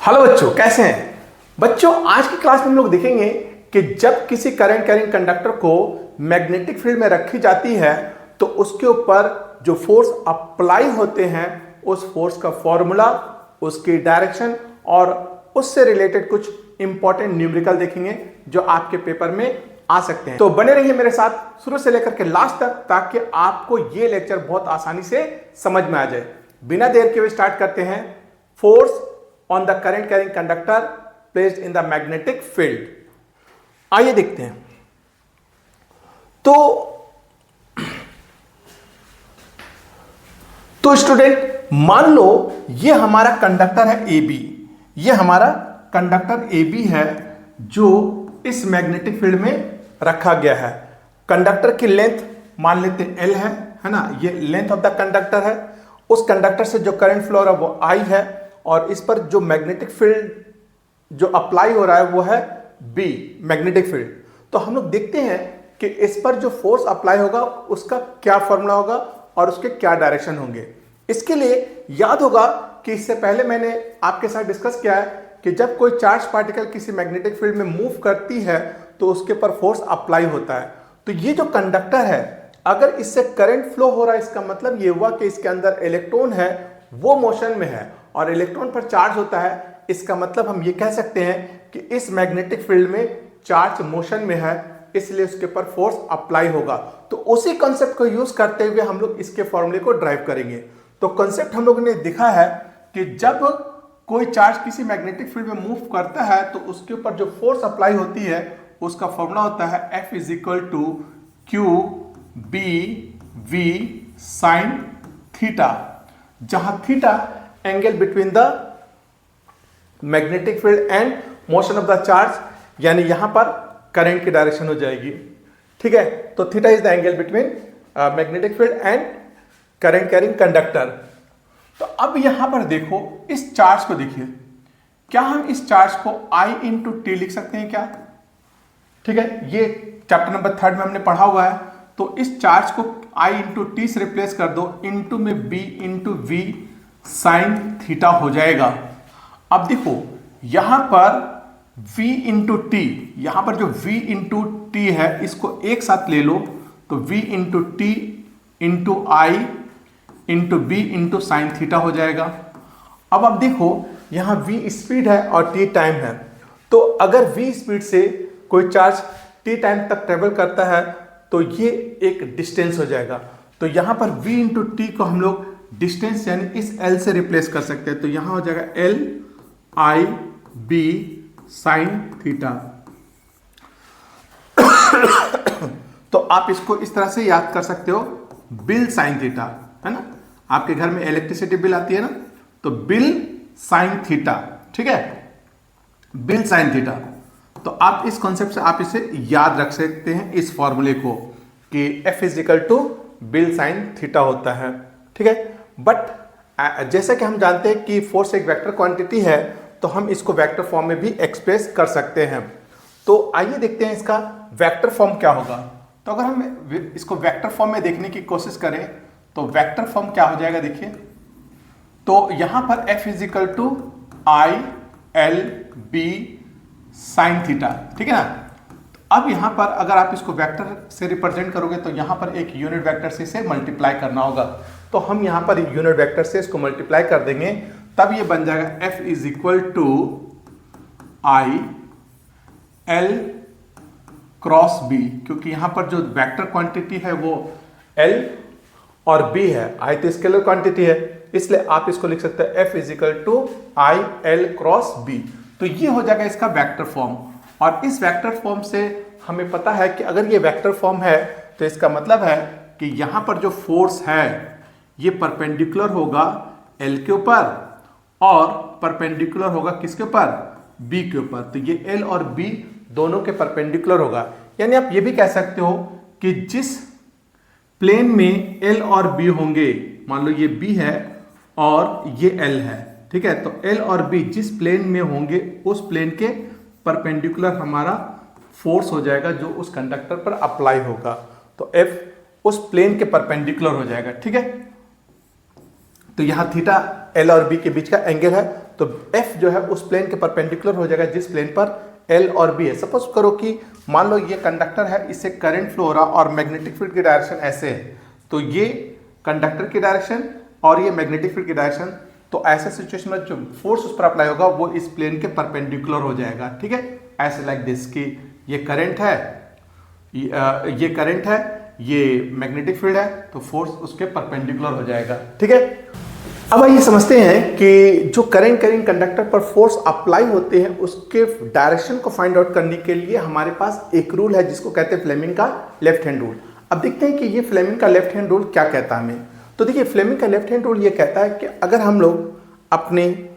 Hello बच्चों, कैसे हैं बच्चों। आज की क्लास में हम लोग देखेंगे कि जब किसी करंट कैरिंग कंडक्टर को मैग्नेटिक फील्ड में रखी जाती है तो उसके ऊपर जो फोर्स अप्लाई होते हैं उस फोर्स का फॉर्मूला, उसकी डायरेक्शन और उससे रिलेटेड कुछ इंपॉर्टेंट न्यूमेरिकल देखेंगे जो आपके पेपर में आ सकते हैं। तो बने रहिए मेरे साथ शुरू से लेकर के लास्ट तक ताकि आपको ये लेक्चर बहुत आसानी से समझ में आ जाए। बिना देर के हुए स्टार्ट करते हैं। Force on the current carrying conductor placed in the magnetic field। आइए देखते हैं। तो स्टूडेंट मान लो ये हमारा कंडक्टर है AB, ये हमारा कंडक्टर AB है जो इस मैग्नेटिक फील्ड में रखा गया है। कंडक्टर की लेंथ मान लेते हैं L है ना, ये लेंथ ऑफ द कंडक्टर है। उस कंडक्टर से जो करंट फ्लो हो रहा है वो I है और इस पर जो मैग्नेटिक फील्ड जो अप्लाई हो रहा है वो है B, मैग्नेटिक फील्ड। तो हम लोग देखते हैं कि इस पर जो फोर्स अप्लाई होगा उसका क्या फॉर्मूला होगा और उसके क्या डायरेक्शन होंगे। इसके लिए याद होगा कि इससे पहले मैंने आपके साथ डिस्कस किया है कि जब कोई चार्ज पार्टिकल किसी मैग्नेटिक फील्ड में मूव करती है तो उसके पर फोर्स अप्लाई होता है। तो ये जो कंडक्टर है, अगर इससे करंट फ्लो हो रहा है इसका मतलब ये हुआ कि इसके अंदर इलेक्ट्रॉन है वो मोशन में है और इलेक्ट्रॉन पर चार्ज होता है। इसका मतलब हम ये कह सकते हैं कि इस मैग्नेटिक फील्ड में चार्ज मोशन में है, इसलिए उसके ऊपर फोर्स अप्लाई होगा। तो उसी कॉन्सेप्ट को यूज करते हुए हम लोग इसके फॉर्मूले को ड्राइव करेंगे। तो कॉन्सेप्ट हम लोगों ने देखा है कि जब कोई चार्ज किसी मैग्नेटिक फील्ड में मूव करता है तो उसके ऊपर जो फोर्स अप्लाई होती है उसका फॉर्मूला होता है F = QB V sin theta, जहां theta angle between the magnetic field and motion of the charge, यानी यहां पर करंट की डायरेक्शन हो जाएगी। ठीक है, तो theta is the angle between magnetic field and current carrying conductor. तो अब यहां पर देखो, इस चार्ज को देखिए, क्या हम इस चार्ज को I × T लिख सकते हैं क्या? ठीक है, ये चैप्टर नंबर 3 में हमने पढ़ा हुआ है। तो इस चार्ज को I × T से रिप्लेस कर दो, इनटू में B × V साइन थीटा हो जाएगा। अब देखो यहां पर V × T, यहां पर जो V × T है इसको एक साथ ले लो तो V × T × I × B × sine theta हो जाएगा। अब देखो यहां V स्पीड है और T टाइम है। तो अगर V स्पीड से कोई चार्ज T टाइम तक ट्रेवल करता है तो ये एक डिस्टेंस हो जाएगा। तो यहां पर V × T को हम लोग डिस्टेंस यानी इस L से रिप्लेस कर सकते हैं। तो यहां हो जाएगा L I B sine theta. तो आप इसको इस तरह से याद कर सकते हो, बिल साइन थीटा, है ना। आपके घर में इलेक्ट्रिसिटी बिल आती है ना, तो बिल साइन थीटा। ठीक है, बिल साइन थीटा। तो आप इस कॉन्सेप्ट से आप इसे याद रख सकते हैं, इस फॉर्मूले को, कि F = बिल साइन थीटा होता है। ठीक है, बट जैसा कि हम जानते हैं कि फोर्स एक वेक्टर क्वांटिटी है तो हम इसको वेक्टर फॉर्म में भी एक्सप्रेस कर सकते हैं। तो आइए देखते हैं इसका वेक्टर फॉर्म क्या होगा। तो अगर हम इसको वेक्टर फॉर्म में देखने की कोशिश करें तो वेक्टर फॉर्म क्या हो जाएगा, देखिए। तो यहां पर F = I L B sine theta. ठीक है ना। अब यहां पर अगर आप इसको वेक्टर से रिप्रेजेंट करोगे तो यहां पर एक यूनिट वेक्टर से इसे मल्टीप्लाई करना होगा। तो हम यहां पर यूनिट वेक्टर से इसको मल्टीप्लाई कर देंगे, तब ये बन जाएगा F = I L cross B, क्योंकि यहां पर जो वेक्टर क्वांटिटी है वो L और B है। I तो स्केलर क्वांटिटी है, इसलिए आप इसको लिख सकते हैं F = I L cross B। तो ये हो जाएगा इसका वेक्टर फॉर्म। और इस वेक्टर फॉर्म से हमें पता है कि अगर ये वेक्टर फॉर्म है तो इसका मतलब है कि यहां पर जो फोर्स है ये परपेंडिकुलर होगा L के ऊपर और परपेंडिकुलर होगा किसके ऊपर, B के ऊपर। तो ये L और B दोनों के परपेंडिकुलर होगा। यानी आप ये भी कह सकते हो कि जिस प्लेन में L और B होंगे, मान लो ये B है और ये L है, ठीक है, तो L और B जिस प्लेन में होंगे उस प्लेन के परपेंडिकुलर हमारा फोर्स हो जाएगा जो उस कंडक्टर पर अप्लाई होगा। तो F उस प्लेन के परपेंडिकुलर हो जाएगा। ठीक है, तो यहां थीटा L और B के बीच का एंगल है, तो F जो है उस प्लेन के परपेंडिकुलर हो जाएगा जिस प्लेन पर L और B है। सपोज करो कि मान लो ये कंडक्टर है, इससे करंट फ्लो हो रहा और मैग्नेटिक फील्ड की डायरेक्शन ऐसे है, तो ये कंडक्टर की डायरेक्शन और ये मैग्नेटिक फील्ड की डायरेक्शन, तो ऐसे सिचुएशन में जो फोर्स उस पर अप्लाई होगा वो इस प्लेन के परपेंडिकुलर हो जाएगा। ठीक है, ऐसे लाइक दिस कि ये करंट है, ये करंट है, ये मैग्नेटिक फील्ड है, तो फोर्स उसके परपेंडिकुलर हो जाएगा। ठीक है, अब आइए समझते हैं कि जो करंट कैरिंग कंडक्टर पर फोर्स अप्लाई होते हैं उसके डायरेक्शन को फाइंड आउट करने के लिए हमारे पास एक रूल है जिसको कहते हैं फ्लेमिंग का लेफ्ट हैंड रूल। अब देखते हैं कि ये फ्लेमिंग का लेफ्ट हैंड रूल क्या कहता है हमें। तो देखिए, फ्लेमिंग का लेफ्ट हैंड रूल ये कहता है कि अगर हम लोग अपने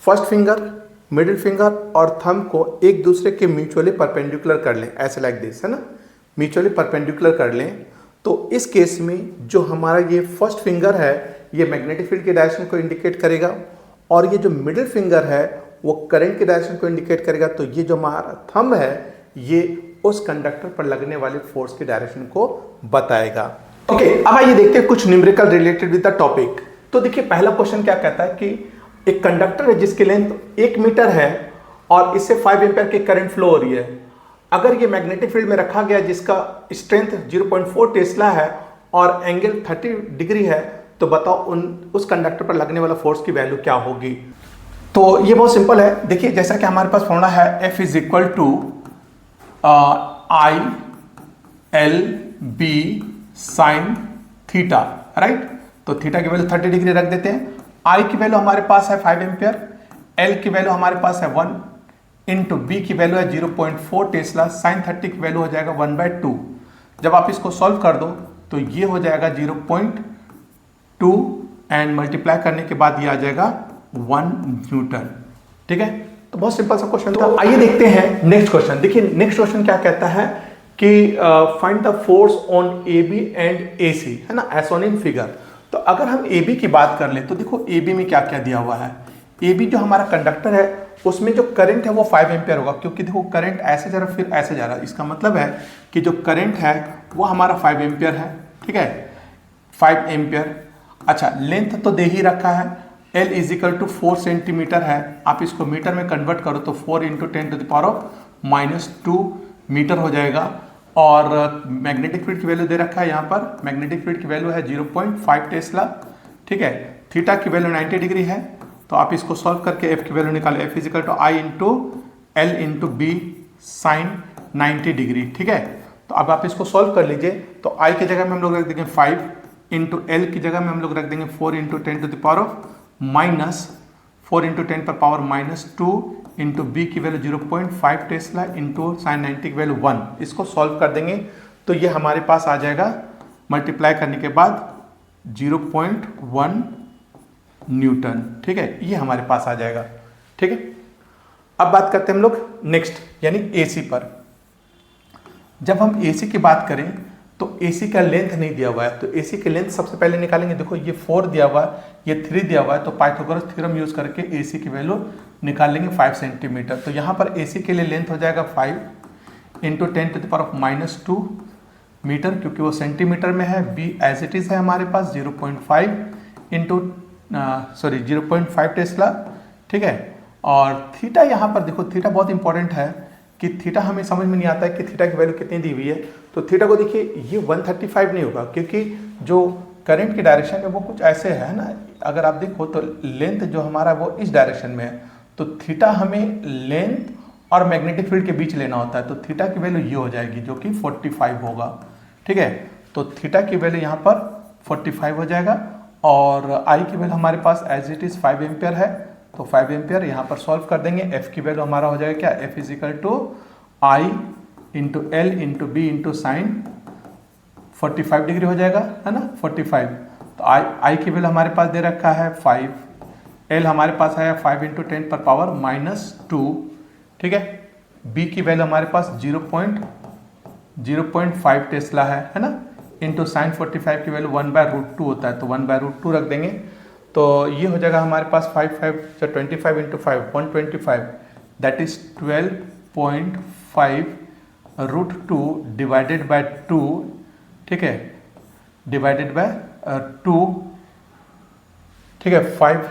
फर्स्ट फिंगर, मिडिल फिंगर और थंब को एक दूसरे के म्यूचुअली परपेंडिकुलर कर लें, ऐसे लाइक दिस, है ना, म्यूचुअली परपेंडिकुलर कर लें, तो इस केस में जो हमारा ये फर्स्ट फिंगर है ये मैग्नेटिक फील्ड की डायरेक्शन को इंडिकेट करेगा और ये जो मिडिल फिंगर है वो करंट की डायरेक्शन को इंडिकेट करेगा। तो ये जो हमारा थंब है ये उस कंडक्टर पर लगने वाले फोर्स की डायरेक्शन को बताएगा। ओके, अब आइए देखते हैं कुछ numerical related with the topic. तो देखिए, पहला क्वेश्चन क्या कहता है कि एक कंडक्टर है जिसकी लेंथ 1 मीटर है और इससे 5 एम्पीयर की करंट फ्लो हो रही है। अगर ये मैग्नेटिक फील्ड में रखा गया जिसका स्ट्रेंथ 0.4 टेस्ला है और एंगल 30 डिग्री है, तो बताओ उस कंडक्टर पर लगने वाला फोर्स की वैल्यू क्या होगी। तो ये बहुत सिंपल है। देखिए, जैसा कि हमारे पास फॉर्मूला है F is equal to I L B sine theta, right. तो थीटा की वैल्यू 30 डिग्री रख देते हैं। आई की वैल्यू हमारे पास है 5 एम्पियर, एल की वैल्यू हमारे पास है 1 इंटू बी की वैल्यू है 0.4 टेस्ला, साइन 30 की वैल्यू हो जाएगा 1/2। जब आप इसको सॉल्व कर दो तो ये हो जाएगा 0.2 एंड मल्टीप्लाई करने के बाद ये आ जाएगा 1 न्यूटन। ठीक है, तो बहुत सिंपल सा क्वेश्चन था। आइए देखते हैं नेक्स्ट क्वेश्चन। देखिए, नेक्स्ट क्वेश्चन क्या कहता है कि find the force on A B and A C, है ना, एज ऑन इन फिगर। तो अगर हम ए बी की बात कर ले तो देखो ए बी में क्या क्या दिया हुआ है। ए बी जो हमारा कंडक्टर है उसमें जो करंट है वो 5 एम्पियर होगा, क्योंकि देखो करंट ऐसे जा रहा फिर ऐसे जा रहा है, इसका मतलब है कि जो करंट है वो हमारा 5 एम्पियर है। ठीक है, 5 एम्पियर। अच्छा, लेंथ तो दे ही रखा है, L is equal to 4 centimetre है। आप इसको मीटर में कन्वर्ट करो तो 4 इंटू 10⁻⁻2 मीटर हो जाएगा। और मैग्नेटिक फील्ड की वैल्यू दे रखा है यहाँ पर, मैग्नेटिक फील्ड की वैल्यू है 0.5 टेस्ला। ठीक है, थीटा की वैल्यू 90 डिग्री है। तो आप इसको सॉल्व करके F की वैल्यू निकालो, F is equal to I into L into B sine 90 degree. ठीक है, तो अब आप इसको सॉल्व कर लीजिए। तो I की जगह में हम लोग रख देंगे 5 इंटू एल की जगह में हम लोग रख देंगे 4 इंटू 10⁻⁻2 इंटू बी की वैल्यू 0.5 टेस्ला इंटू साइन 90 की वैल्यू 1। इसको सॉल्व कर देंगे तो ये हमारे पास आ जाएगा मल्टीप्लाई करने के बाद 0.1 न्यूटन। ठीक है, ये हमारे पास आ जाएगा। ठीक है, अब बात करते हैं हम लोग नेक्स्ट यानी एसी पर। जब हम एसी की बात करें तो एसी का लेंथ नहीं दिया हुआ है, तो एसी की लेंथ सबसे पहले निकालेंगे। देखो, ये 4 दिया हुआ है, ये 3 दिया हुआ है, तो पाइथागोरस थ्योरम यूज करके एसी की वैल्यू निकाल लेंगे 5 सेंटीमीटर। तो यहाँ पर एसी के लिए लेंथ हो जाएगा 5 इंटू 10⁻⁻2 मीटर, क्योंकि वो सेंटीमीटर में है। बी एज इट इज है हमारे पास 0.5 टेस्ला। ठीक है, और थीटा यहाँ पर देखो, थीटा बहुत इंपॉर्टेंट है कि थीटा हमें समझ में नहीं आता है कि थीटा की वैल्यू कितनी दी हुई है। तो थीटा को देखिए, ये 135 नहीं होगा, क्योंकि जो करंट की डायरेक्शन है वो कुछ ऐसे है ना। अगर आप देखो तो लेंथ जो हमारा वो इस डायरेक्शन में है, तो थीटा हमें लेंथ और मैग्नेटिक फील्ड के बीच लेना होता है। तो थीटा की वैल्यू ये हो जाएगी जो कि 45 होगा। ठीक है, तो थीटा की वैल्यू यहाँ पर 45 हो जाएगा और आई की वैल्यू हमारे पास एज इट इज 5 एम्पियर है। तो 5 एम्पियर यहाँ पर सॉल्व कर देंगे। एफ की वैल्यू हमारा हो जाएगा क्या, F is equal to I into L into B into sine 45 degree हो जाएगा, है ना, 45। तो आई की वैल्यू हमारे पास दे रखा है 5, एल हमारे पास है 5 इंटू 10⁻⁻2। ठीक है, बी की वैल्यू हमारे पास 0.05 टेस्ला है ना, इंटू साइन 45 की वैल्यू 1/√2 होता है, तो 1/√2 रख देंगे। तो ये हो जाएगा हमारे पास 25 into 5 125, that is 12.5√2 divided by 2। ठीक है, डिवाइडेड बाय 2। ठीक है, 5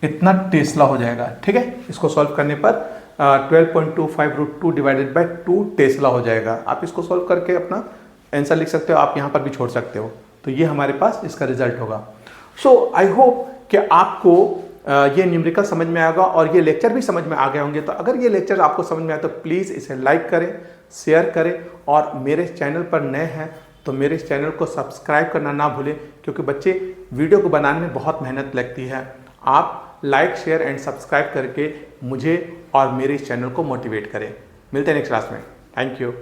इतना टेस्ला हो जाएगा। ठीक है, इसको सॉल्व करने पर 12.25 डिवाइडेड बाय 2 टेस्ला हो जाएगा। आप इसको सॉल्व करके अपना आंसर लिख सकते हो, आप यहाँ पर भी छोड़ सकते हो। तो ये हमारे पास इसका रिजल्ट होगा। सो आई होप कि आपको ये न्यूमेरिकल समझ में आएगा और ये लेक्चर भी समझ में आ गए होंगे। तो अगर ये लेक्चर आपको समझ में आए तो प्लीज़ इसे लाइक करें, शेयर करें और मेरे चैनल पर नए हैं तो मेरे चैनल को सब्सक्राइब करना ना भूलें, क्योंकि बच्चे वीडियो को बनाने में बहुत मेहनत लगती है। आप लाइक, शेयर एंड सब्सक्राइब करके मुझे और मेरे इस चैनल को मोटिवेट करें। मिलते हैं नेक्स्ट क्लास में। Thank you.